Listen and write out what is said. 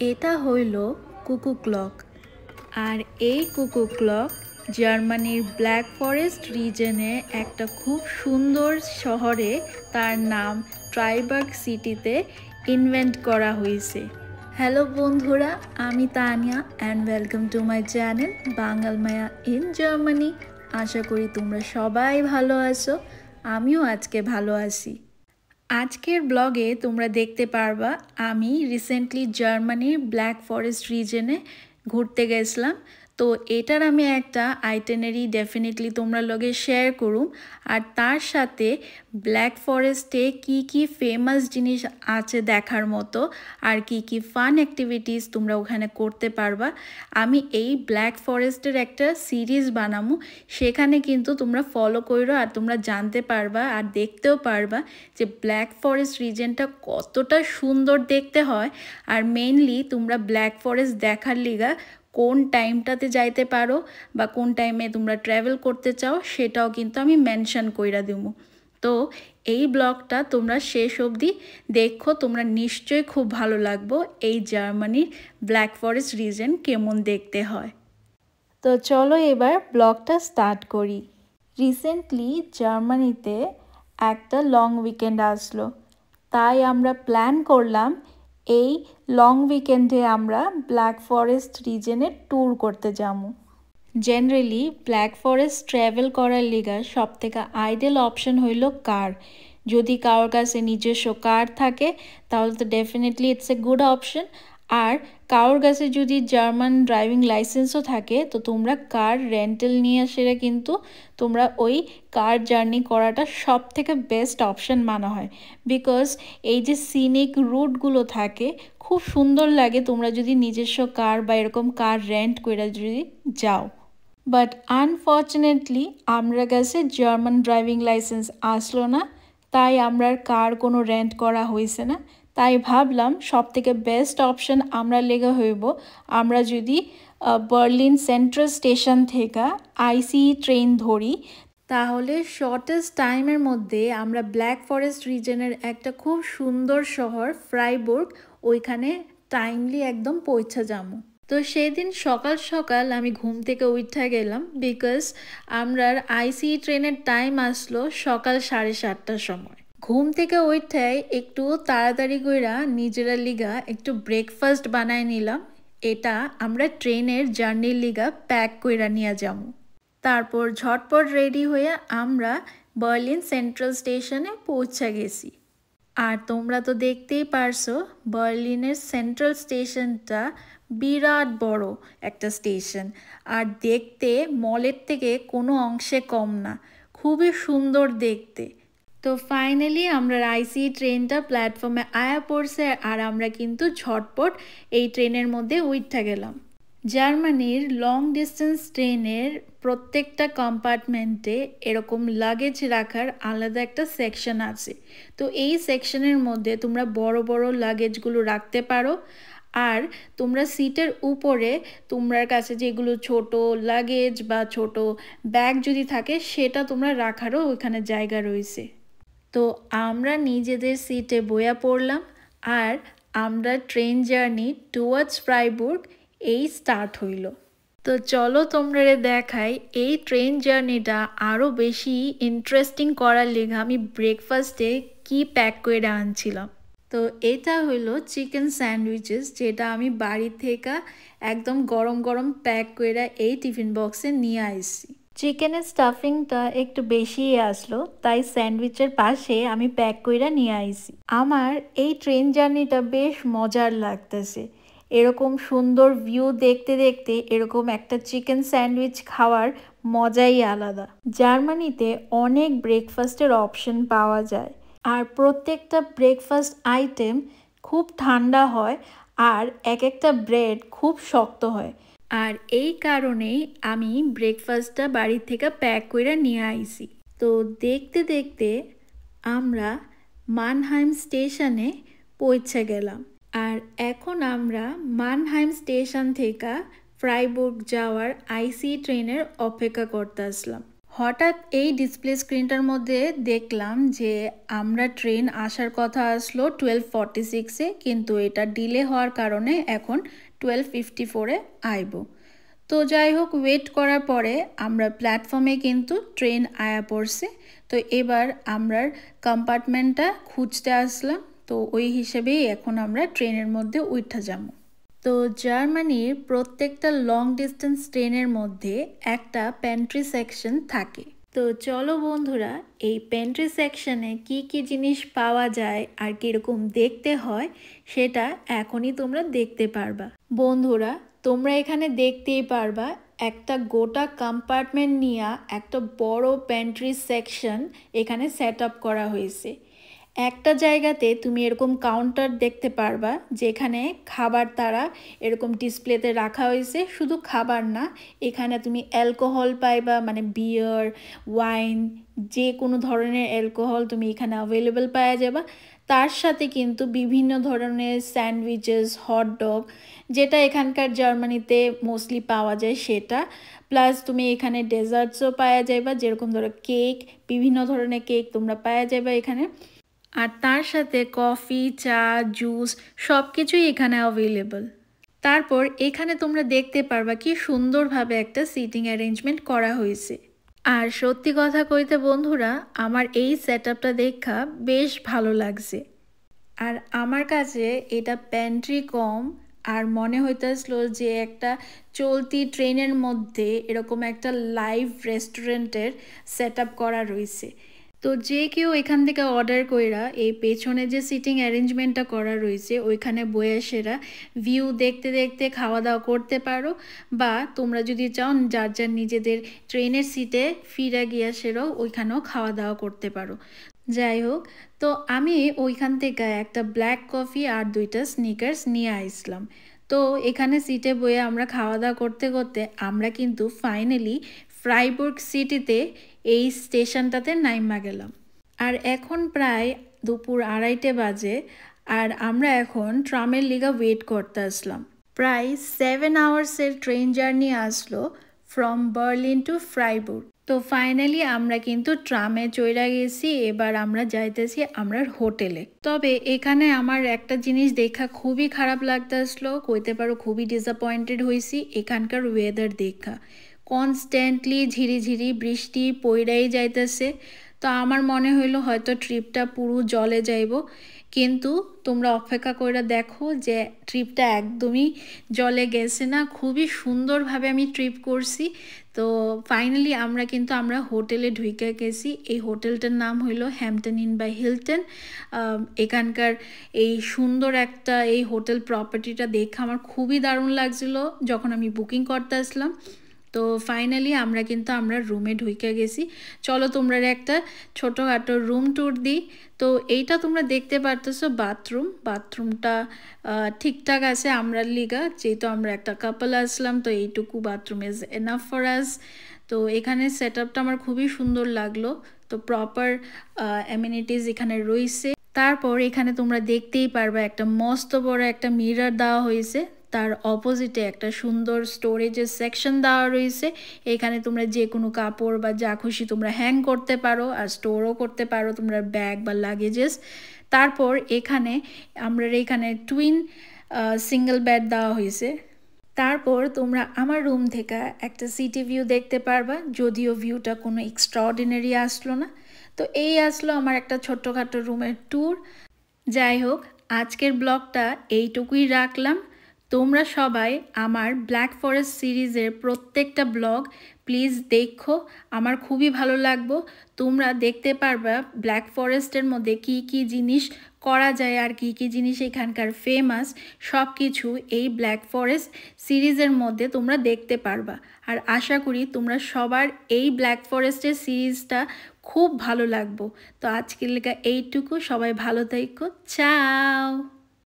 এটা হইল কুকু ক্লক। আর এই কুকু ক্লক জার্মানির ব্ল্যাক ফরেস্ট রিজনে একটা খুব সুন্দর শহরে, তার নাম ট্রাইবার্গ সিটিতে ইনভেন্ট করা হয়েছে। হ্যালো বন্ধুরা, আমি Tania and welcome to my channel Bangal Maya in Germany. আশা করি তোমরা সবাই ভালো আছো, আমিও আজকে ভালো আছি। আজকের ব্লগে তোমরা দেখতে পারবা আমি রিসেন্টলি জার্মানির ব্ল্যাক ফরেস্ট রিজনে ঘুরতে গেছিলাম। তো এটার আমি একটা আইটেনারি ডেফিনেটলি তোমরা লগে শেয়ার করুম। আর তার সাথে ব্ল্যাক ফরেস্টে কি কি ফেমাস জিনিস আছে দেখার মতো আর কি কি ফান অ্যাক্টিভিটিস তোমরা ওখানে করতে পারবা। আমি এই ব্ল্যাক ফরেস্টের একটা সিরিজ বানামু, সেখানে কিন্তু তোমরা ফলো করো আর তোমরা জানতে পারবা আর দেখতেও পারবা যে ব্ল্যাক ফরেস্ট রিজনটা কতটা সুন্দর দেখতে হয়। আর মেইনলি তোমরা ব্ল্যাক ফরেস্ট দেখার লিগা কোন টাইমটাতে যাইতে পারো বা কোন টাইমে তোমরা ট্রাভেল করতে চাও সেটাও কিন্তু আমি মেনশন কইরা দেবো। তো এই ব্লগটা তোমরা শেষ অবধি দেখো, তোমরা নিশ্চয়ই খুব ভালো লাগবো এই জার্মানির ব্ল্যাক ফরেস্ট রিজন কেমন দেখতে হয়। তো চলো এবার ব্লগটা স্টার্ট করি। রিসেন্টলি জার্মানিতে একটা লং উইকেন্ড আসলো, তাই আমরা প্ল্যান করলাম এই লং উইকেন্ডে আমরা ব্ল্যাক ফরেস্ট রিজনে ট্যুর করতে যাবো। জেনারেলি ব্ল্যাক ফরেস্ট ট্রাভেল করার লিগা সব থেকে আইডিয়াল অপশন হইল কার। যদি কারোর কাছে নিজস্ব কার থাকে তাহলে তো definitely it's a good option. আর কারোর কাছে যদি জার্মান ড্রাইভিং লাইসেন্সও থাকে তো তোমরা কার রেন্টাল নিয়ে সেটা কিন্তু তোমরা ওই কার জার্নি করাটা সব থেকে বেস্ট অপশন মানা হয়। বিকজ এই যে সিনিক রুটগুলো থাকে খুব সুন্দর লাগে তোমরা যদি নিজস্ব কার বা এরকম কার রেন্ট করে যদি যাও। বাট আনফর্চুনেটলি আমরা কাছে জার্মান ড্রাইভিং লাইসেন্স আসলো না, তাই আমরা কার কোনো রেন্ট করা হয়েছে না। তাই ভাবলাম সব থেকে বেস্ট অপশন আমরা লেগে হইব আমরা যদি বার্লিন সেন্ট্রাল স্টেশন থেকে আইসিই ট্রেন ধরি, তাহলে শর্টেস্ট টাইমের মধ্যে আমরা ব্ল্যাক ফরেস্ট রিজনের একটা খুব সুন্দর শহর ফ্রাইবুর্গ ওইখানে টাইমলি একদম পৌঁছে যাবো। তো সেদিন সকাল সকাল আমি ঘুম থেকে উঠা গেলাম, বিকজ আমরার আইসিই ট্রেনের টাইম আসলো সকাল 7:30টার সময়। ঘুম থেকে উঠাই একটু তাড়াতাড়ি কইরা নিজেরা লিগা একটু ব্রেকফাস্ট বানায় নিলাম। এটা আমরা ট্রেনের জার্নির লিগা প্যাক কইরা নিয়ে যাবো। তারপর ঝটপট রেডি হয়ে আমরা বার্লিন সেন্ট্রাল স্টেশনে পৌঁছে গেছি। আর তোমরা তো দেখতেই পারছো বার্লিনের সেন্ট্রাল স্টেশনটা বিরাট বড় একটা স্টেশন, আর দেখতে মলের থেকে কোনো অংশে কম না, খুবই সুন্দর দেখতে। তো ফাইনালি আমরা আইসিই ট্রেনটা প্ল্যাটফর্মে আয়া পড়ছে আর আমরা কিন্তু ঝটপট এই ট্রেনের মধ্যে উঠা গেলাম। জার্মানির লং ডিস্টেন্স ট্রেনের প্রত্যেকটা কম্পার্টমেন্টে এরকম লাগেজ রাখার আলাদা একটা সেকশন আছে। তো এই সেকশনের মধ্যে তোমরা বড় বড় লাগেজগুলো রাখতে পারো। আর তোমরা সিটের উপরে তোমার কাছে যেগুলো ছোট লাগেজ বা ছোট ব্যাগ যদি থাকে সেটা তোমরা রাখারও ওইখানে জায়গা রয়েছে। তো আমরা নিজেদের সিটে বইয়া পড়লাম আর আমরা ট্রেন জার্নি টুয়ার্ডস ফ্রাইবুর্গ এই স্টার্ট হইল। তো চলো তোমরা দেখাই এই ট্রেন জার্নিটা আরও বেশি ইন্টারেস্টিং করার লেগে আমি ব্রেকফাস্টে কি প্যাক করে আনছিলাম। তো এটা হইলো চিকেন স্যান্ডউইচেস, যেটা আমি বাড়ি থেকে একদম গরম গরম প্যাক করে এই টিফিন বক্সে নিয়ে আসছি। চিকেনের স্টাফিংটা একটু বেশিই আসলো, তাই স্যান্ডউইচের পাশে আমি প্যাক করে নিয়ে আইছি। আমার এই ট্রেন জার্নিটা বেশ মজার লাগতেছে। এরকম সুন্দর ভিউ দেখতে দেখতে এরকম একটা চিকেন স্যান্ডউইচ খাওয়ার মজাই আলাদা। জার্মানিতে অনেক ব্রেকফাস্টের অপশন পাওয়া যায়, আর প্রত্যেকটা ব্রেকফাস্ট আইটেম খুব ঠান্ডা হয় আর এক একটা ব্রেড খুব শক্ত হয়। আর এই কারণেই আমি ব্রেকফাস্টটা বাড়ি থেকে প্যাক করে নিয়ে আইছি। তো দেখতে দেখতে আমরা মানহাইম স্টেশনে পৌঁছে গেলাম। আর এখন আমরা মানহাইম স্টেশন থেকে ফ্রাইবুর্গ যাওয়ার আইসিই ট্রেনের অপেক্ষা করতে আসলাম। হঠাৎ এই ডিসপ্লে স্ক্রিনটার মধ্যে দেখলাম যে আমরা ট্রেন আসার কথা আসলো 12:46-এ, কিন্তু এটা ডিলে হওয়ার কারণে এখন 12:54-এ আইব। তো যাই হোক, ওয়েট করার পরে আমরা প্ল্যাটফর্মে কিন্তু ট্রেন আয়া পড়ছে। তো এবার আমরা কম্পার্টমেন্টটা খুঁজতে আসলাম। তো ওই হিসেবেই এখন আমরা ট্রেনের মধ্যে উঠা যাবো। তো জার্মানির প্রত্যেকটা লং ডিস্টেন্স ট্রেনের মধ্যে একটা প্যান্ট্রি সেকশন থাকে। তো চলো বন্ধুরা, এই প্যান্ট্রি সেকশনে কি কি জিনিস পাওয়া যায় আর কীরকম দেখতে হয় সেটা এখনই তোমরা দেখতে পারবা। বন্ধুরা, তোমরা এখানে দেখতেই পারবা একটা গোটা কম্পার্টমেন্ট নিয়ে একটা বড় প্যান্ট্রি সেকশন এখানে সেট আপ করা হয়েছে। একটা জায়গাতে তুমি এরকম কাউন্টার দেখতে পারবা যেখানে খাবার তারা এরকম ডিসপ্লেতে রাখা হয়েছে। শুধু খাবার না, এখানে তুমি অ্যালকোহল পাইবা, মানে বিয়ার, ওয়াইন, যে কোনো ধরনের অ্যালকোহল তুমি এখানে অ্যাভেলেবেল পাওয়া যাবে। তার সাথে কিন্তু বিভিন্ন ধরনের স্যান্ডউইচেস, হটডগ, যেটা এখানকার জার্মানিতে মোস্টলি পাওয়া যায় সেটা, প্লাস তুমি এখানে ডেজার্টসও পাওয়া যাবে, যেরকম ধরো কেক, বিভিন্ন ধরনের কেক তোমরা পাওয়া যাবে এখানে। আর তার সাথে কফি, চা, জুস সব কিছুই এখানে অ্যাভেলেবল। তারপর এখানে তোমরা দেখতে পারবা কি সুন্দরভাবে একটা সিটিং অ্যারেঞ্জমেন্ট করা হয়েছে। আর সত্যি কথা কইতে বন্ধুরা, আমার এই সেটআপটা দেখা বেশ ভালো লাগছে। আর আমার কাছে এটা প্যান্ট্রি কম আর মনে হইতেছিল যে একটা চলতি ট্রেনের মধ্যে এরকম একটা লাইভ রেস্টুরেন্টের সেটআপ করা রয়েছে। তো যে কেউ এখান থেকে অর্ডার কইরা এই পেছনে যে সিটিং অ্যারেঞ্জমেন্টটা করা রয়েছে ওইখানে বয়ে সেরা ভিউ দেখতে দেখতে খাওয়া দাওয়া করতে পারো, বা তোমরা যদি চাও যার যার নিজেদের ট্রেনের সিটে ফিরে গিয়ে সেরাও ওইখানেও খাওয়া দাওয়া করতে পারো। যাই হোক, তো আমি ওইখান থেকে একটা ব্ল্যাক কফি আর 2টা স্নিকার্স নিয়ে আসলাম। তো এখানে সিটে বয়ে আমরা খাওয়া দাওয়া করতে করতে আমরা কিন্তু ফাইনালি ফ্রাইবুর্গ সিটিতে এই স্টেশনটাতে নাইমা গেলাম। আর এখন প্রায় দুপুর 2:30 বাজে, আর আমরা এখন ট্রামের লিগা ওয়েট করতে আসলাম। প্রায় 7 আওয়ার্সের ট্রেন জার্নি আসলো ফ্রম বার্লিন টু ফ্রাইবুর্গ। তো ফাইনালি আমরা কিন্তু ট্রামে চইলা গেছি। এবার আমরা যাইতেছি আমরা হোটেলে। তবে এখানে আমার একটা জিনিস দেখা খুবই খারাপ লাগতেছিল, কইতে পারো খুবই ডিসঅ্যাপয়েন্টেড হয়েছি এখানকার ওয়েদার দেখা। কনস্ট্যান্টলি ঝিরিঝিরি বৃষ্টি পইড়াই যাইতেছে। তো আমার মনে হইলো হয়তো ট্রিপটা পুরো জলে যাইব, কিন্তু তোমরা অপেক্ষা করে দেখো যে ট্রিপটা একদমই জলে গেছে না। খুবই সুন্দরভাবে আমি ট্রিপ করছি। তো ফাইনালি আমরা হোটেলে ঢুকে গেছি। এই হোটেলটার নাম হইলো হ্যাম্পটন ইন বাই হিলটন। এখানকার এই সুন্দর একটা এই হোটেল প্রপার্টিটা দেখে আমার খুবই দারুণ লাগছিল যখন আমি বুকিং করতে আসলাম। তো ফাইনালি আমরা রুমে ঢুকে গেছি। চলো তোমরা একটা ছোটোখাটো রুম ট্যুর দিই। তো এইটা তোমরা দেখতে পারতেছো বাথরুমটা ঠিকঠাক আছে আমরা লিগা, যেহেতু আমরা একটা কাপল আসলাম তো এইটুকু bathroom is enough for us. তো এখানে সেট আপটা আমার খুবই সুন্দর লাগলো। তো প্রপার অ্যামিনিটিস এখানে রয়েছে। তারপর এখানে তোমরা দেখতেই পারবা একটা মস্ত বড় একটা মিরর দেওয়া হয়েছে, তার অপোজিটে একটা সুন্দর স্টোরেজের সেকশন দেওয়া রয়েছে। এখানে তোমরা যে কোনো কাপড় বা যা খুশি তোমরা হ্যাং করতে পারো, আর স্টোরও করতে পারো তোমরা ব্যাগ বা লাগেজেস। তারপর এখানে টুইন সিঙ্গেল বেড দেওয়া হয়েছে। তারপর তোমরা আমার রুম থেকে একটা সিটি ভিউ দেখতে পারবা, যদিও ভিউটা কোনো এক্সট্রাঅর্ডিনারি আসলো না। তো এই আসলো আমার একটা ছোট্টখাটো রুমের ট্যুর। যাই হোক, আজকের ব্লগটা এইটুকুই রাখলাম। তোমরা সবাই আমার ব্ল্যাক ফরেস্ট সিরিজের প্রত্যেকটা ব্লগ প্লিজ দেখো, আমার খুবই ভালো লাগবে। তোমরা দেখতে পারবা ব্ল্যাক ফরেস্টের মধ্যে কি কি জিনিস করা যায় আর কি কি জিনিস এখানকার ফেমাস, সব কিছু এই ব্ল্যাক ফরেস্ট সিরিজের মধ্যে তোমরা দেখতে পারবা। আর আশা করি তোমরা সবার এই ব্ল্যাক ফরেস্টের সিরিজটা খুব ভালো লাগবে। তো আজকের লেখা এইটুকু, সবাই ভালো থেকো, চাও।